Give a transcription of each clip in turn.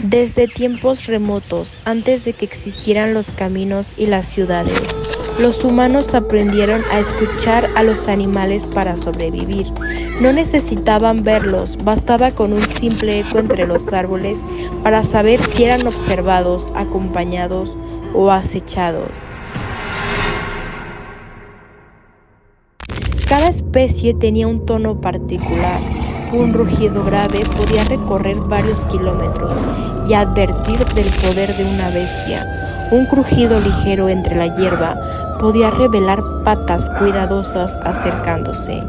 Desde tiempos remotos, antes de que existieran los caminos y las ciudades, los humanos aprendieron a escuchar a los animales para sobrevivir. No necesitaban verlos, bastaba con un simple eco entre los árboles para saber si eran observados, acompañados o acechados. Cada especie tenía un tono particular. Un rugido grave podía recorrer varios kilómetros y advertir del poder de una bestia. Un crujido ligero entre la hierba podía revelar patas cuidadosas acercándose.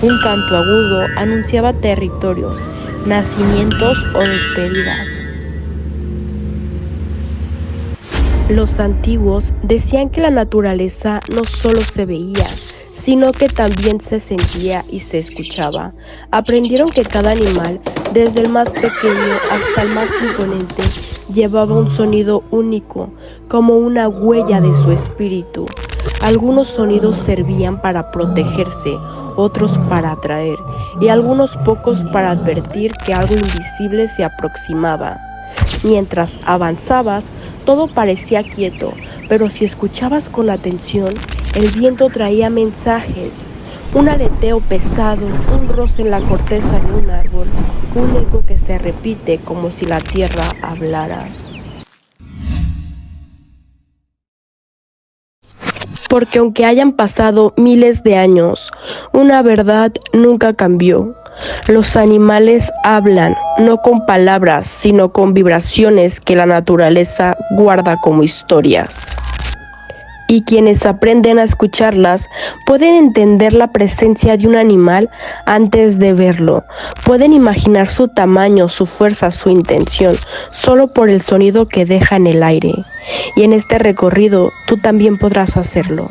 Un canto agudo anunciaba territorios, nacimientos o despedidas. Los antiguos decían que la naturaleza no solo se veía, sino que también se sentía y se escuchaba. Aprendieron que cada animal, desde el más pequeño hasta el más imponente, llevaba un sonido único, como una huella de su espíritu. Algunos sonidos servían para protegerse, otros para atraer, y algunos pocos para advertir que algo invisible se aproximaba. Mientras avanzabas, todo parecía quieto, pero si escuchabas con atención, el viento traía mensajes, un aleteo pesado, un roce en la corteza de un árbol, un eco que se repite como si la tierra hablara. Porque aunque hayan pasado miles de años, una verdad nunca cambió. Los animales hablan, no con palabras, sino con vibraciones que la naturaleza guarda como historias. Y quienes aprenden a escucharlas pueden entender la presencia de un animal antes de verlo. Pueden imaginar su tamaño, su fuerza, su intención, solo por el sonido que deja en el aire. Y en este recorrido tú también podrás hacerlo.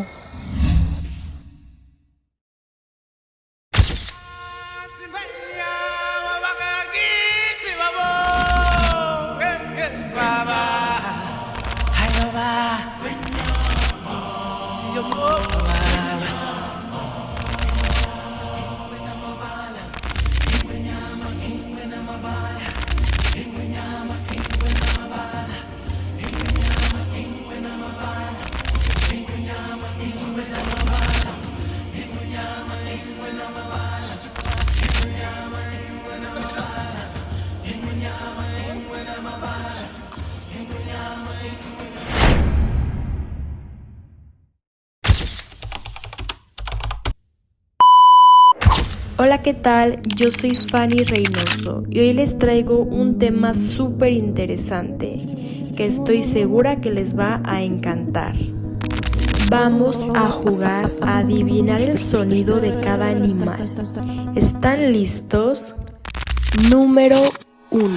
Hola, ¿qué tal? Yo soy Fanny Reynoso y hoy les traigo un tema súper interesante que estoy segura que les va a encantar. Vamos a jugar a adivinar el sonido de cada animal. ¿Están listos? Número 1.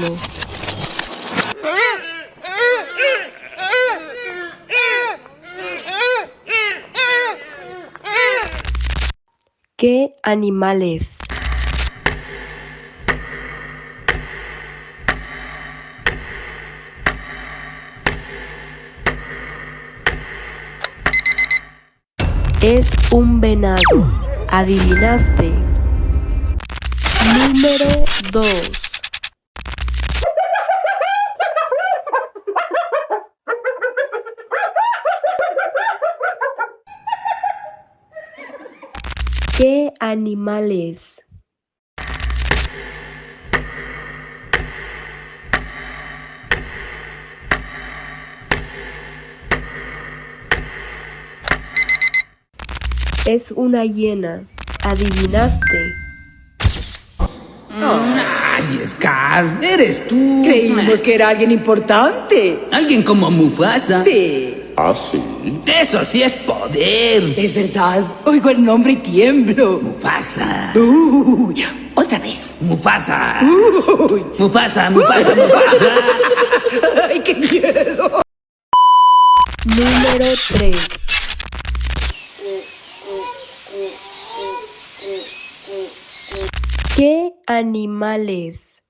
¿Qué animal es? Es un venado. ¿Adivinaste? Número 2. ¿Qué animal es? Es una hiena. ¿Adivinaste? ¡Ay, Scar! ¡Eres tú! Creímos que era alguien importante. Alguien como Mufasa. Sí. ¿Ah, sí? Eso sí es poder. Es verdad. Oigo el nombre y tiemblo. Mufasa. Uy, otra vez. Mufasa. Uy. Mufasa, Mufasa, Mufasa. Ay, qué miedo. Número 3. ¿Qué animal es?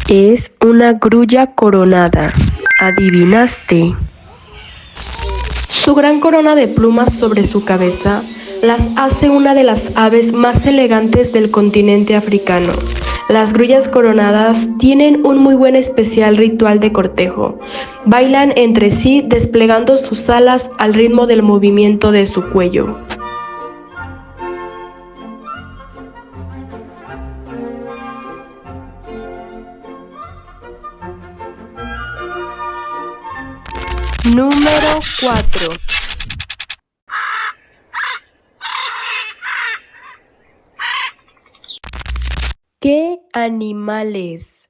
Es una grulla coronada. ¿Adivinaste? Su gran corona de plumas sobre su cabeza las hace una de las aves más elegantes del continente africano. Las grullas coronadas tienen un muy buen especial ritual de cortejo. Bailan entre sí desplegando sus alas al ritmo del movimiento de su cuello. Número 4. ¿Qué animales?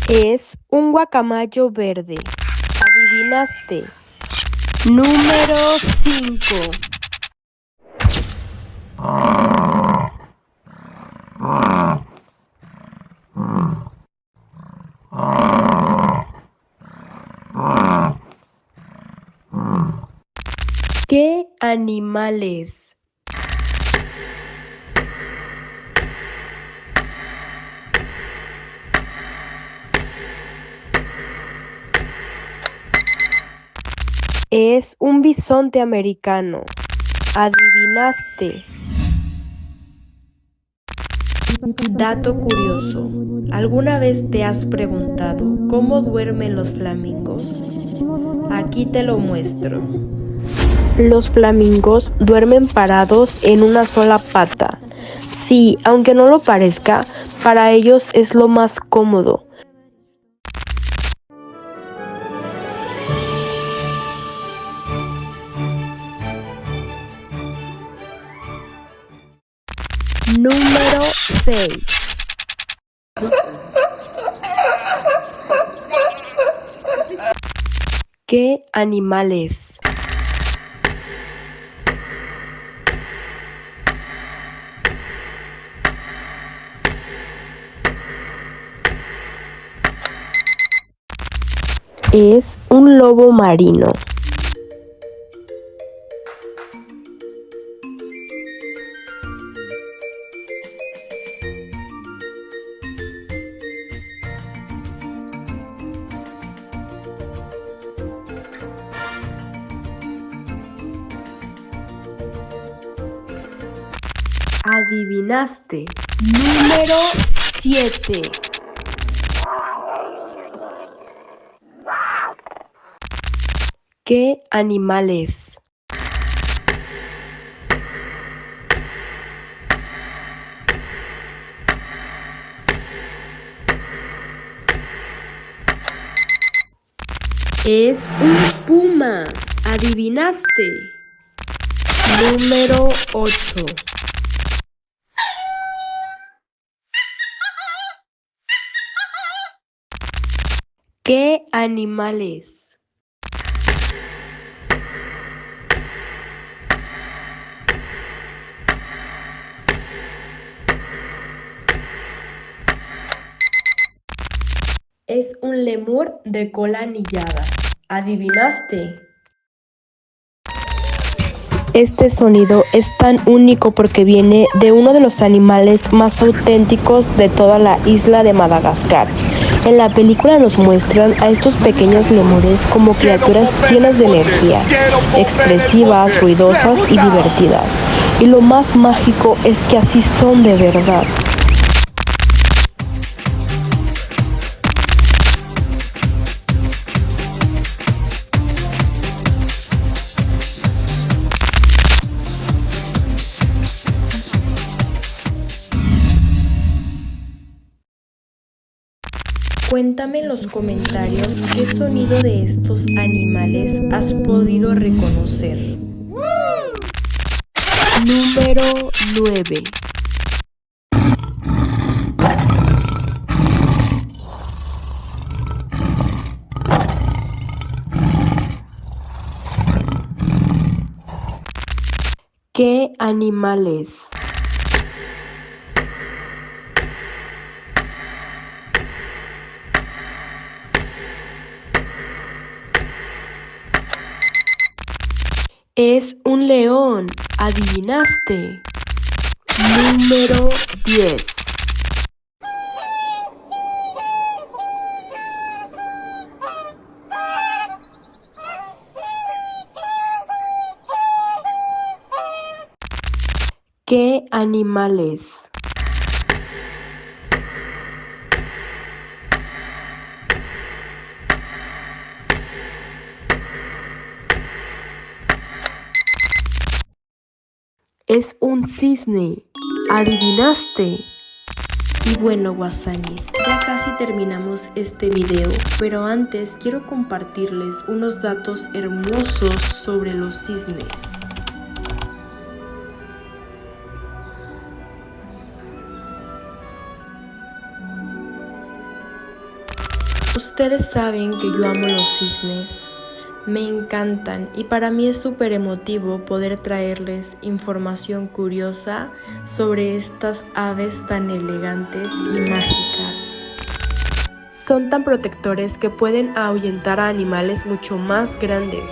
Es un guacamayo verde. ¿Adivinaste? Número 5. ¿Qué animales? Es un bisonte americano. ¿Adivinaste? Dato curioso. ¿Alguna vez te has preguntado cómo duermen los flamingos? Aquí te lo muestro. Los flamingos duermen parados en una sola pata. Sí, aunque no lo parezca, para ellos es lo más cómodo. Número 6. ¿Qué animales? Es un lobo marino. Adivinaste. Número 7. ¿Qué animales? Es un puma. ¿Adivinaste? Número 8. ¿Qué animales? Es un lemur de cola anillada. ¿Adivinaste? Este sonido es tan único porque viene de uno de los animales más auténticos de toda la isla de Madagascar. En la película nos muestran a estos pequeños lemures como criaturas llenas de energía, expresivas, ruidosas y divertidas. Y lo más mágico es que así son de verdad. Cuéntame en los comentarios qué sonido de estos animales has podido reconocer. Número 9. ¿Qué animales? Es un león. ¿Adivinaste? Número 10. ¿Qué animales? Es un cisne. ¿Adivinaste? Y bueno, guasanis, ya casi terminamos este video, pero antes quiero compartirles unos datos hermosos sobre los cisnes. Ustedes saben que yo amo los cisnes. Me encantan y para mí es súper emotivo poder traerles información curiosa sobre estas aves tan elegantes y mágicas. Son tan protectores que pueden ahuyentar a animales mucho más grandes.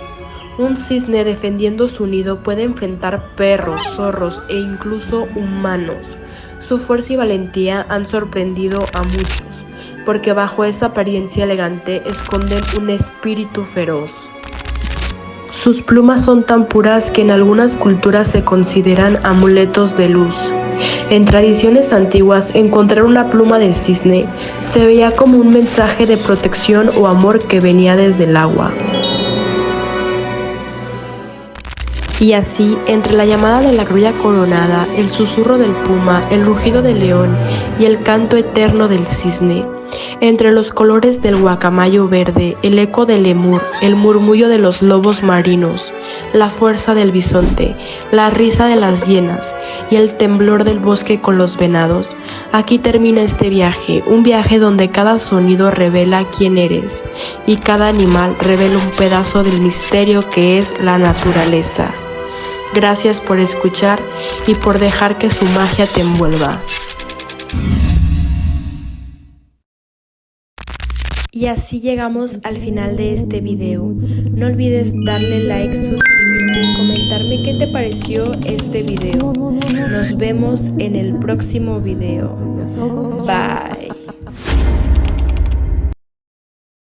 Un cisne defendiendo su nido puede enfrentar perros, zorros e incluso humanos. Su fuerza y valentía han sorprendido a muchos, porque bajo esa apariencia elegante esconden un espíritu feroz. Sus plumas son tan puras que en algunas culturas se consideran amuletos de luz. En tradiciones antiguas, encontrar una pluma de cisne se veía como un mensaje de protección o amor que venía desde el agua. Y así, entre la llamada de la grulla coronada, el susurro del puma, el rugido del león y el canto eterno del cisne, entre los colores del guacamayo verde, el eco del lemur, el murmullo de los lobos marinos, la fuerza del bisonte, la risa de las hienas y el temblor del bosque con los venados, aquí termina este viaje, un viaje donde cada sonido revela quién eres y cada animal revela un pedazo del misterio que es la naturaleza. Gracias por escuchar y por dejar que su magia te envuelva. Y así llegamos al final de este video. No olvides darle like, suscribirte y comentarme qué te pareció este video. Nos vemos en el próximo video. Bye.